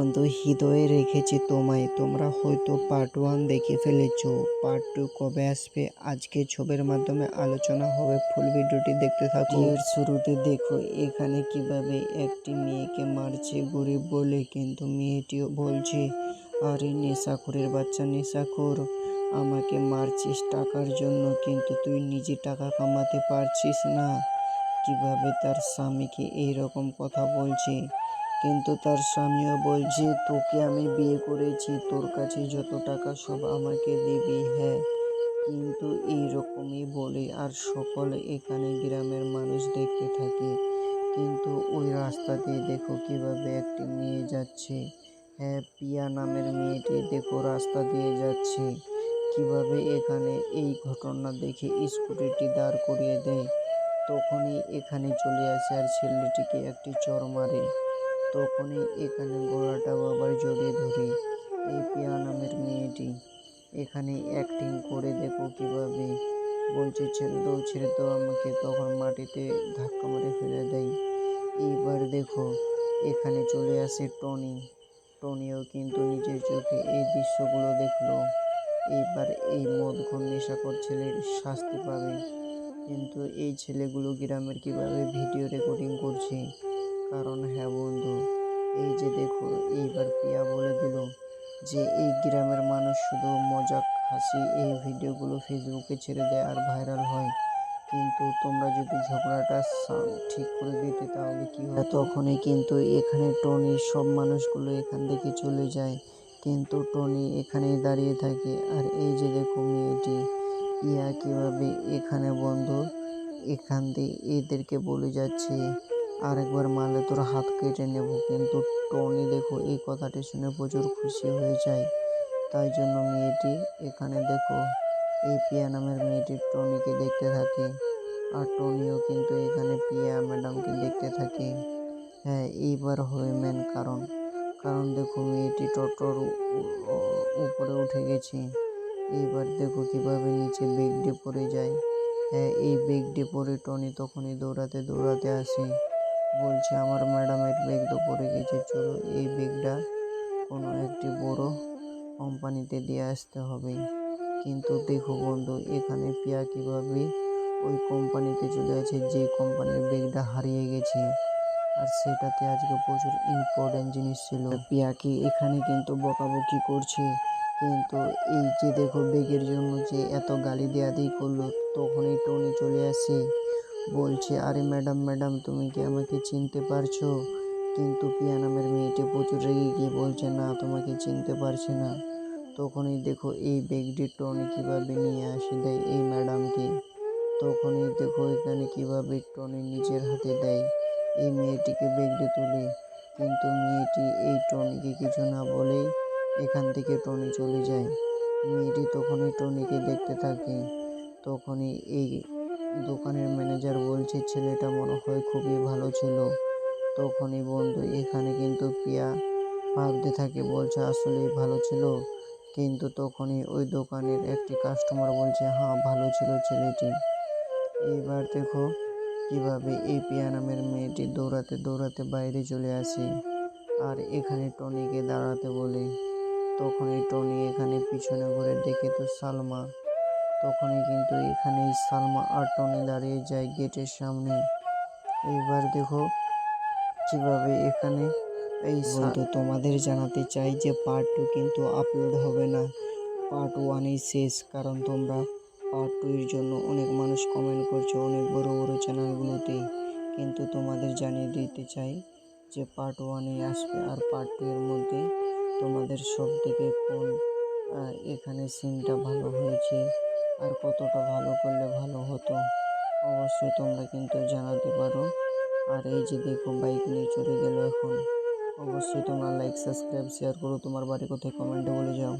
বন্ধু, হৃদয়ে রেখেছি তোমায়। তোমরা হয়তো পার্ট 1 দেখে ফেলেছো, পার্ট 2 কবে আসবে আজকে ছবির মাধ্যমে আলোচনা হবে। ফুল ভিডিওটি দেখতে থাকো। এর শুরুতে দেখো এখানে কিভাবে একটি মেয়েকে মারছে গরিব বলে, কিন্তু মেয়েটিও বলছে আরে নেশাখোরের বাচ্চা নেশাখোর, আমাকে মারছিস টাকার জন্য, কিন্তু তুই নিজে টাকা কামাতে পারছিস না। কিভাবে তার স্বামীকে এইরকম কথা বলছে, কিন্তু তার স্বামীও বলছে তোকে আমি বিয়ে করেছি, তোর কাছে যত টাকা সব আমাকে দিবি। হ্যাঁ, কিন্তু এইরকমই বলে আর সকলে এখানে গ্রামের মানুষ দেখতে থাকে। কিন্তু ওই রাস্তা দিয়ে দেখো কিভাবে একটি মেয়ে যাচ্ছে। হ্যাঁ, পিয়া নামের মেয়েটি দেখো রাস্তা দিয়ে যাচ্ছে। কিভাবে এখানে এই ঘটনা দেখে স্কুটিটি দাঁড় করিয়ে দেয়, তখনই এখানে চলে আসে আর ছেলেটিকে একটি চড় মারে। তখনই এখানে গলাটা আবার জড়িয়ে ধরে এই পিয়া নামের মেয়েটি এখানে অ্যাক্টিং করে দেখো কিভাবে বলছে ছেড়ে দাও আমাকে, তখন মাটিতে ধাক্কা মারে ফেলে দেয়। এইবার দেখো এখানে চলে আসে টনিও কিন্তু নিজের চোখে এই দৃশ্যগুলো দেখলো। এইবার এই মদখোর নেশাখোর ছেলের শাস্তি পাবে। কিন্তু এই ছেলেগুলো গ্রামের কিভাবে ভিডিও রেকর্ডিং করছে, কারণ হ্যাঁ বন্ধু, এই যে দেখো এইবার পিয়া বলে দিল যে এই গ্রামের মানুষ শুধু মজাক হাসি এই ভিডিওগুলো ফেসবুকে ছেড়ে দেয় আর ভাইরাল হয়, কিন্তু তোমরা যদি ঝগড়াটা ঠিক করে দিতে তাহলে কি হতো। তখনই কিন্তু এখানে টনি সব মানুষগুলো এখান থেকে চলে যায়, কিন্তু টনি এখানেই দাঁড়িয়ে থাকে। আর এই যে দেখো মেয়েটি ইয়া কিভাবে এখানে বন্ধু এখান দিয়ে এদেরকে বলে যাচ্ছে আরেকবার মারলে তোর হাত কেটে নেব, কিন্তু টনি দেখো এই কথাটি শুনে প্রচুর খুশি হয়ে যায়। তাই জন্য মেয়েটি এখানে দেখো এই পিয়া নামের মেয়েটি টনিকে দেখতে থাকে, আর টনিও কিন্তু এখানে পিয়া ম্যাডামকে দেখতে থাকে। হ্যাঁ, এইবার হবে মেন কারণ দেখো মেয়েটি টোটোর উপরে উঠে গেছে। এইবার দেখো কিভাবে নিচে বেগ দিয়ে পড়ে যায়। হ্যাঁ, এই বেগ দিয়ে পড়ে টনি তখনই দৌড়াতে আসে, বলছে আমার ম্যাডামের ব্যাগ তো পড়ে গেছে, চলো এই ব্যাগটা কোনো একটি বড় কোম্পানিতে দিয়ে আসতে হবে। কিন্তু দেখো বন্ধু এখানে পিয়া কিভাবে ওই কোম্পানিতে চলে আছে যে কোম্পানির ব্যাগটা হারিয়ে গেছে, আর সেটাতে আজকে প্রচুর ইম্পর্টেন্ট জিনিস ছিল। পিয়াকে এখানে কিন্তু বকাবকি করছে, কিন্তু এই যে দেখো ব্যাগের জন্য যে এত গালি দেয়াদেই করলো, তখনই টনি চলে আসে বলছে আরে ম্যাডাম তুমি কি আমাকে চিনতে পারছো, কিন্তু পিয়া নামের মেয়েটি প্রচুর রেগে গিয়ে বলছে না তোমাকে চিনতে পারছি না। তখনই দেখো এই ব্যাগটি টনি কিভাবে নিয়ে আসে দেয় এই ম্যাডামকে। তখনই দেখো এখানে কিভাবে টনি নিজের হাতে দেয় এই মেয়েটিকে ব্যাগটি তুলে, কিন্তু মেয়েটি এই টনিকে কিছু না বলেই এখান থেকে টনি চলে যায়। মেয়েটি তখনই টনিকে দেখতে থাকে। তখনই এই দোকানের ম্যানেজার বলছে ছেলেটা মনে হয় খুবই ভালো ছিল। তখনই বন্ধু এখানে কিন্তু পিয়া ভাবতে থাকে, বলছে আসলেই ভালো ছিল, কিন্তু তখনই ওই দোকানের একটি কাস্টমার বলছে হ্যাঁ ভালো ছিল ছেলেটি। এইবার দেখো কিভাবে এই পিয়া নামের মেয়েটি দৌড়াতে বাইরে চলে আসে আর এখানে টনিকে দাঁড়াতে বলে। তখনই টনি এখানে পিছনে ঘুরে দেখে তো সালমা। তখনই কিন্তু এখানে সালমা আর টনি দাঁড়িয়ে যায় গেটের সামনে। এইবার দেখো কিভাবে এখানে এই বন্ধু তোমাদের জানাতে চাই যে পার্ট 2 কিন্তু আপলোড হবে না, পার্ট 1ই শেষ, কারণ তোমরা পার্ট 2 এর জন্য অনেক মানুষ কমেন্ট করছো অনেক বড় চ্যানেলগুলোতে, কিন্তু তোমাদের জানিয়ে দিতে চাই যে পার্ট 1ই আসবে। আর পার্ট 2 এর মধ্যে তোমাদের সব থেকে কোন এখানে সিনটা ভালো হয়েছে আর কতটা ভালো করলে ভালো হতো অবশ্যই তোমরা কিন্তু জানাতে পারো। আর এই যে দেখো বাইক নিয়ে চলে গেল এখন, অবশ্যই তোমরা লাইক সাবস্ক্রাইব শেয়ার করো, তোমার বাড়ি কোথায় কমেন্টে বলে যাও।